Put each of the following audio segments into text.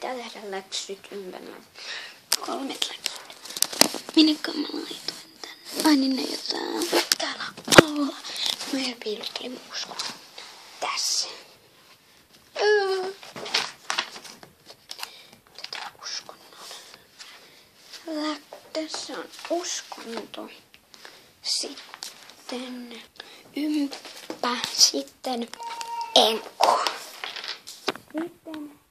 pitää tehdä läksyt ympärillä. 3 läksyt. Minnekä mä laitoin tänne? Ai niin ne jotain täällä alla. Mä ihan piilottelin uskon. Tässä. Tätä uskonnon. Tässä on uskonto. Sitten ympä. Sitten enkku. Sitten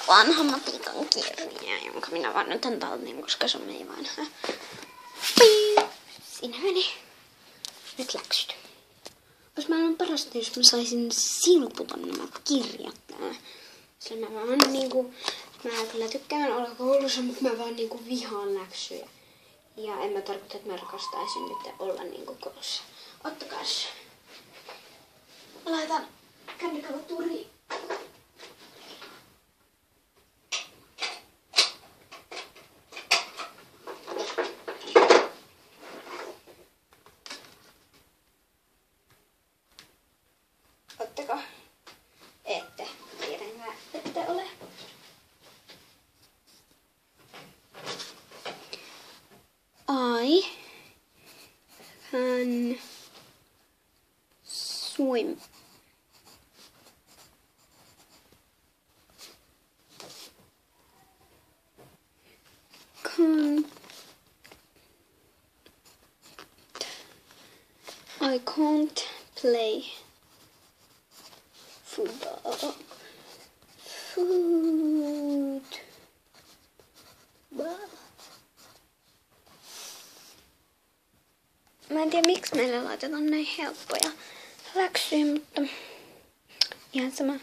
vanha matikan kirja, jonka minä vaan nyt talteen, koska se on niin vanha. Siinä meni. Nyt läksyt. Olisi maailman parasta, jos mä saisin silputa nämä kirjat täällä. Sillä mä vaan niinku, mä kyllä tykkään olla koulussa, mutta mä vaan niinku vihaan läksyjä. Ja en mä tarkoita, että mä rakastaisin nyt olla niinku koulussa. Ottakas. Mä laitan kännykällä turiin. Ottako? Ette. Tietenkään ette ole. I can swim. I can't play football. Mä en tiedä miksi meille laitetaan näin helppoja läksyjä, mutta ihan sama.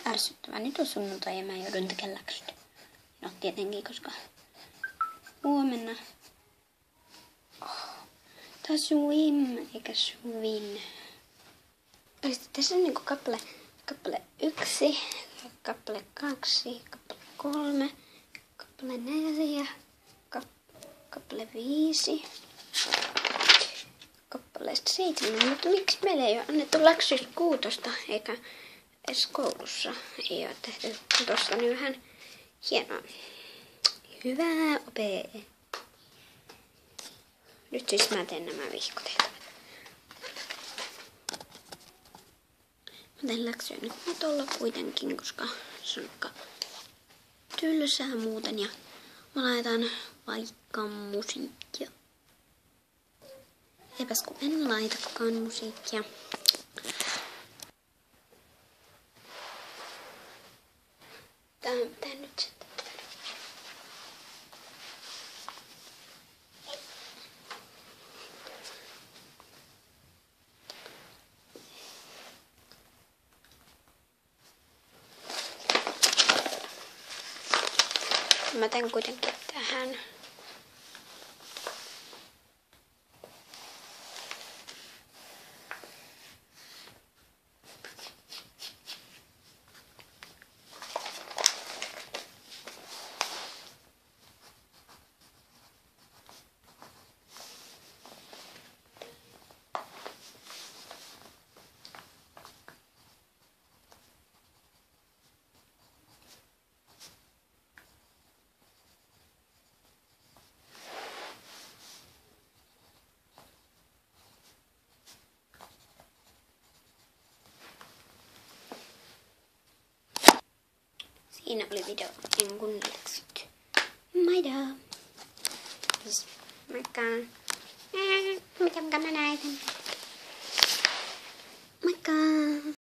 Ärsyttävää. Nyt on sunnuntai ja mä joudun tekemään läksyt. No tietenkin, koska huomenna. Tää on swim eikä swin. Sitten tässä on niinku kappale 1, kappale 2, kappale 3, kappale 4, kappale 5, kappale 7. Mutta miksi meillä ei ole annettu läksyistä 6 eikä edes koulussa ei ole tehty tuosta niin vähän hienoa. Hyvää opee. Nyt siis mä teen nämä vihkotehtävät. Mä teen läksyä nyt olla kuitenkin, koska se on aika tylsää muuten. Ja mä laitan vaikka musiikkia. Eipäs kun en laitakaan musiikkia. Tähän pitää nyt sitten tehdä. Mä teen kuitenkin tähän. Siinä oli video ennen läksyt. Moikka! Moikka! Mitä mä näytän? Moikka!